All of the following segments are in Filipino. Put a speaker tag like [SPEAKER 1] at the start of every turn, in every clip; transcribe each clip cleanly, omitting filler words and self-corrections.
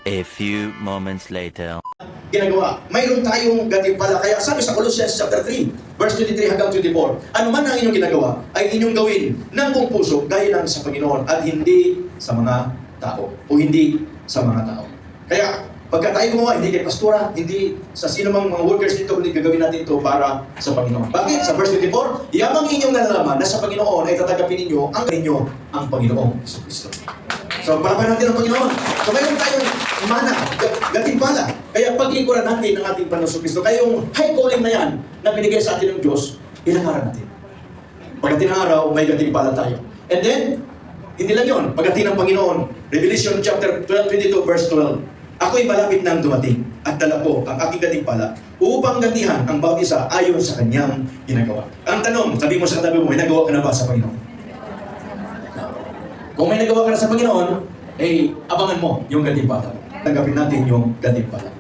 [SPEAKER 1] A few moments later.
[SPEAKER 2] Ginagawa. Mayroon tayong gantimpala. Kaya sabi sa Colossians chapter 3, verse 23 hanggang 24, ano man ang inyong ginagawa, ay inyong gawin ng buong puso, gaya ng sa Panginoon, at hindi sa mga tao, o hindi sa mga tao. Kaya, pagka tayo gumawa, hindi kay pastora, hindi sa sino mang mga workers dito, kundi gagawin natin ito para sa Panginoon. Bakit? Sa verse 24, yamang inyong nalalaman na sa Panginoon ay tatagapin ninyo ang Panginoong Kristo. So, palaban natin ang Panginoon. So, mayroon tayong mana, gantimpala. Kaya paglingkuran natin ang ating Panginoon Kristo. Kaya yung high calling na yan, na binigay sa atin ng Diyos, ilangaran natin. Pagdating ng araw, may gantimpala tayo. And then, hindi lang yun. Pagdating ng Panginoon, Revelation chapter 22, verse 12, ako'y malapit nang dumating at dala ko ang aking gantimpala upang gantihan ang bawat isa ayon sa kanyang ginagawa. Ang tanong, sabi mo sa katabi mo, may nagawa ka na ba sa Panginoon? Kung may nagawa ka na sa Panginoon, eh, abangan mo yung gantimpala. Tanggapin natin yung gantimpala.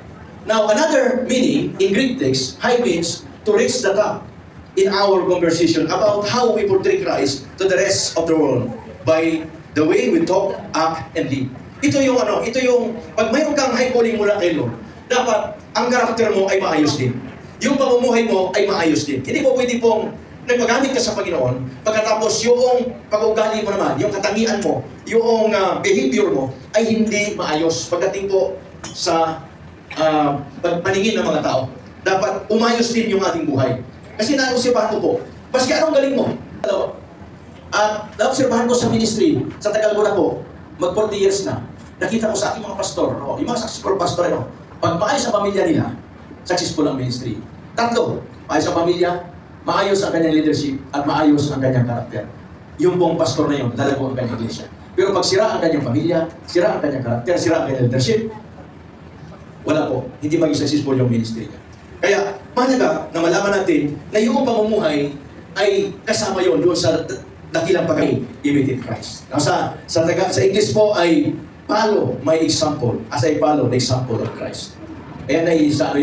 [SPEAKER 2] Now, another meaning in Greek text, high means to reach the top in our conversation about how we portray Christ to the rest of the world by the way we talk, act, and live. Ito yung, pag mayroon kang high calling mula kay Lord, dapat ang karakter mo ay maayos din. Yung pamumuhay mo ay maayos din. Hindi po pwede pong nagpagamit ka sa Panginoon, pagkatapos yung pag-ugali mo naman, yung katangian mo, yung behavior mo, ay hindi maayos pagdating po sa paningin ng mga tao. Dapat umayos din yung ating buhay. Kasi naobserbahan ko po, maski anong galing mo, at naobserbahan ko sa ministry, sa tagal ko na po, mag 40 years na, nakita ko sa aking mga pastor, yung mga successful pastor, pag maayos ang pamilya nila, successful ang ministry. Tatlo, maayos ang pamilya, maayos ang kanyang leadership, at maayos ang kanyang karakter. Yung buong pastor na yun, lalago ang kanyang iglesia. Pero pag sira ang kanyang pamilya, sira ang kanyang karakter, sira ang kanyang leadership, wala po, hindi maging successful yung ministry niya. Kaya, mahalaga na malaman natin na yung pamumuhay ay kasama yun doon sa dakilang pag-imitate Christ. Sa English po ay follow my example as I follow the example of Christ. Ayan ay sa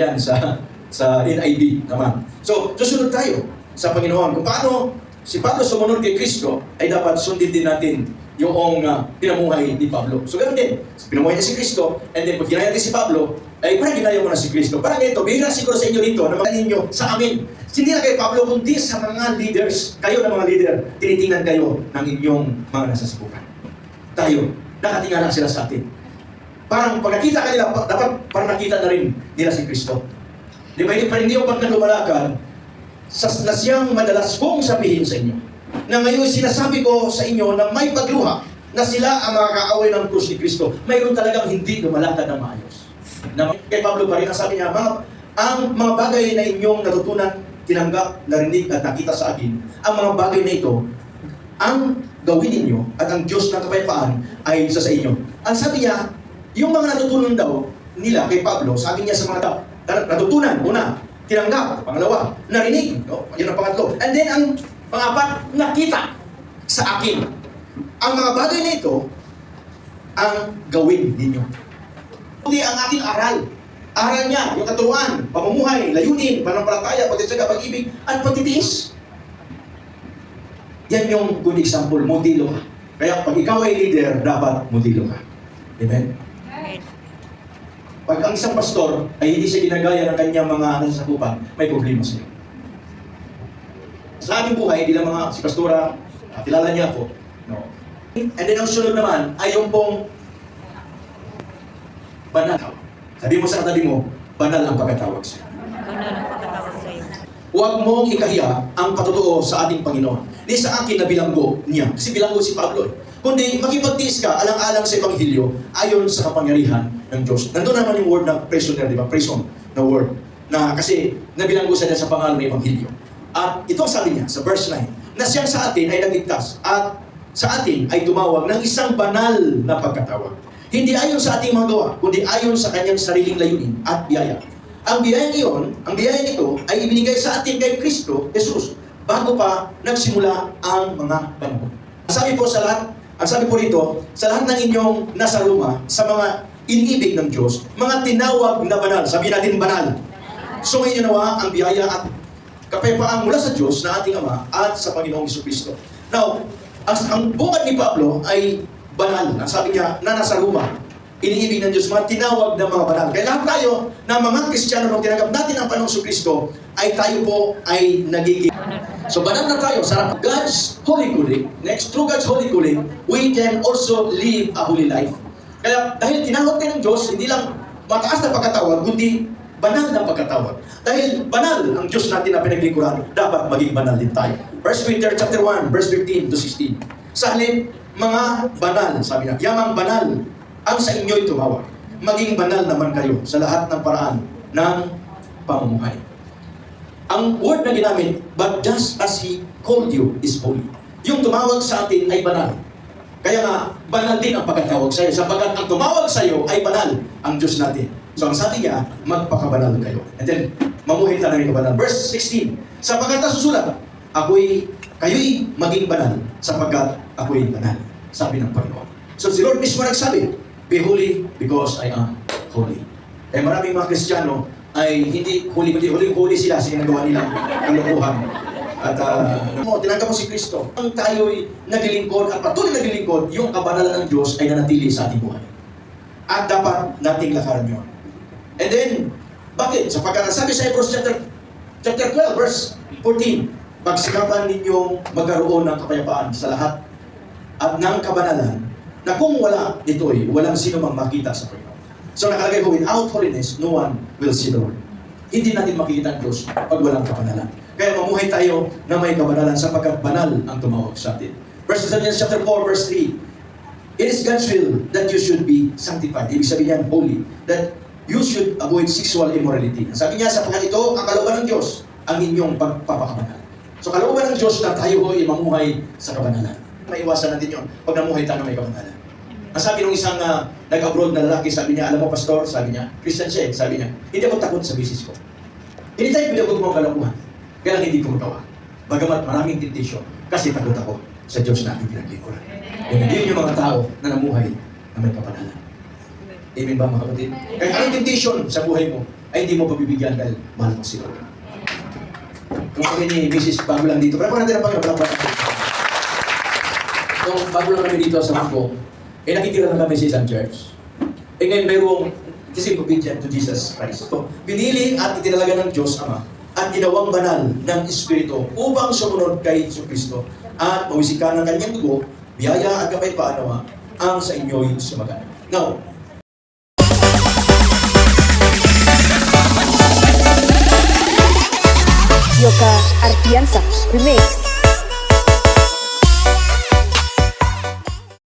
[SPEAKER 2] NIV naman. So, susunod tayo sa Panginoon. Kung paano si Pablo sumunod kay Kristo, ay dapat sundin din natin yung pinamuhay ni Pablo. So, ganoon din. Pinamuhay niya si Kristo, and then pag ginaya natin si Pablo, ay parang ginaya mo na si Kristo. Parang ito, bihira siguro sa inyo dito, na magaling nyo sa amin. Hindi na kay Pablo, kundi sa mga leaders, kayo na mga leader, tinitingnan kayo ng inyong mga nasasabukan. Tayo, nakatingala sila sa atin. Parang pag nakita kanila, dapat parang nakita na rin nila si Kristo. Di ba, hindi yung pagka lumalakad, na siyang madalas kong sabihin sa inyo, na ngayon sinasabi ko sa inyo na may pagluha, na sila ang mga kaaway ng krus ni Kristo. Mayroon talagang hindi lumalakad ng maayos. Na kay Pablo pa rin, ang sabi niya, ang mga bagay na inyong natutunan, tinanggap, narinig at nakita sa akin, ang mga bagay na ito, ang gawin ninyo at ang Diyos ng kapayapaan ay isa sa inyo. Ang sabi niya, yung mga natutunan daw nila kay Pablo, sabi niya sa mga natutunan, una, tinanggap, pangalawa, narinig, yun ang pangatlo. And then, ang pangapat, nakita sa akin. Ang mga bagay na ito, ang gawin ninyo. Hindi ang ating aral. Aral niya, yung katuruan, pamumuhay, layunin, pananampalataya, pagtitiyaga, pag-ibig, at pagtitiis. Yan yung good example, modelo ka. Kaya pag ikaw ay leader, dapat modelo ka. Amen? Pag ang isang pastor ay hindi siya ginagaya ng kanyang mga nasasakupan, may problema siya. Sa aming buhay, bilang mga si pastora, kilala niya ako. No. And then ang sunod naman ay yung pong banal. Sabi mo sa katabi mo, banal ang pagkatawag sa'yo. Huwag mong ikahiya ang patotoo sa ating Panginoon. Di sa akin na bilanggo niya. Kasi bilanggo si Pablo. Kundi makipagtiis ka alang-alang sa Ebanghelyo ayon sa kapangyarihan ng Diyos. Nandun naman yung word na prisoner, di ba? Prison na word. Na kasi nabilanggo sa niya sa pangalan ng Ebanghelyo. At ito sabi niya sa verse 9, na siyang sa atin ay nagligtas at sa atin ay tumawag ng isang banal na pagkatawag. Hindi ayon sa ating mga gawa, kundi ayon sa kanyang sariling layunin at biyaya. Ang biyaya nito ay ibinigay sa atin kay Kristo Jesus bago pa nagsimula ang mga panahon. Ang sabi po rito, sa lahat ng inyong nasa Roma, sa mga inibig ng Diyos, mga tinawag na banal, sabihin natin banal. So ngayon nawa ang biyaya at kapayapaan mula sa Diyos na ating Ama at sa Panginoong Jesucristo. Now, ang bungad ni Pablo ay banal. Ang sabi niya na nasa Roma. iniibig ng Diyos, mga tinawag ng mga banal. Kaya lahat tayo na mga Kristiyano nung tinanggap natin ang Panginoong Kristo, ay tayo po ay nagiging. So banal na tayo sa God's holy calling. Next, through God's holy calling, we can also live a holy life. Kaya dahil tinawag tayo ng Diyos, hindi lang mataas na pagkatawag, kundi banal na pagkatawag. Dahil banal ang Diyos natin na pinaglingkuran, dapat maging banal din tayo. 1 Peter chapter 1, verse 15 to 16. Sa halip, mga banal, sabi na, yamang banal ang sa inyo'y tumawag. Maging banal naman kayo sa lahat ng paraan ng pamumuhay. Ang word na ginamit, but just as He called you is holy. Yung tumawag sa atin ay banal. Kaya nga, banal din ang pagkatawag sa iyo. Sapagkat ang tumawag sa iyo ay banal ang Diyos natin. So ang sabi niya, magpakabanal kayo. And then, mamuhay tayo ng banal. Verse 16, sapagkat nasusulat, kayo'y maging banal sapagkat ako'y banal. Sabi ng Panginoon. So si Lord mismo nagsabi, be holy because I am holy. Eh maraming mga Kristiyano ay hindi holy, kundi holy sila sa ginagawa nilang kalokohan. At tinanggap mo si Kristo. Ang tayo'y naglilingkod at patuloy naglilingkod, yung kabanalan ng Diyos ay nanatili sa ating buhay. At dapat nating lakaran yun. And then, bakit? Sapagkat sabi sa Hebrews chapter 12, verse 14, pagsikapan ninyong magkaroon ng kapayapaan sa lahat at ng kabanalan, na kung wala ito'y walang sino mang makita sa Panginoon. So nakalagay ko, without holiness, no one will see the Lord. Hindi natin makikita ang Diyos pag walang kabanalan. Kaya mamuhay tayo na may kabanalan sapagkat banal ang tumawag sa atin. 1 Thessalonians chapter 4, verse 3, it is God's will that you should be sanctified. Ibig sabihin yan, holy. That you should avoid sexual immorality. Sabi niya, sapagkat ito ang kalooban ng Diyos, ang inyong pagpapakabanal. So kalooban ng Diyos na tayo ay mamuhay sa kabanalan. Maiwasan natin yun pag namuhay tayo na may kabanalan. Ang sabi ng isang nag-abroad na lalaki, sabi niya, alam mo pastor, sabi niya, Christian siya, sabi niya, hindi ako takot sa business ko. Hindi tayo pwede ako gumawa kalakuhan. Kaya lang hindi ko magawa. Bagamat maraming temptation, kasi takot ako sa Diyos na aking pinaglingkuran. Yun yung mga tao na namuhay na may kapanalan. Amen ba mga kapatid? Kaya anong temptation sa buhay mo ay hindi mo pabibigyan dahil mahal mo si Lord. Kung kami ni Mrs. bago lang dito, pero natin ang Panginoon. Nung bago lang kami dito sa Mangkong, nakikita lang kami sa isang church. Ngayon mayroong kasi obedient to Jesus Christ. So, pinili at itinalaga ng Diyos Ama at ginawang banal ng Espiritu upang sumunod kay Jesu Kristo at mawisikan ng kanyang dugo, biyaya at kapayapaan ang sa inyo'y sumagana. Now,
[SPEAKER 3] Yoka Artianza Remix.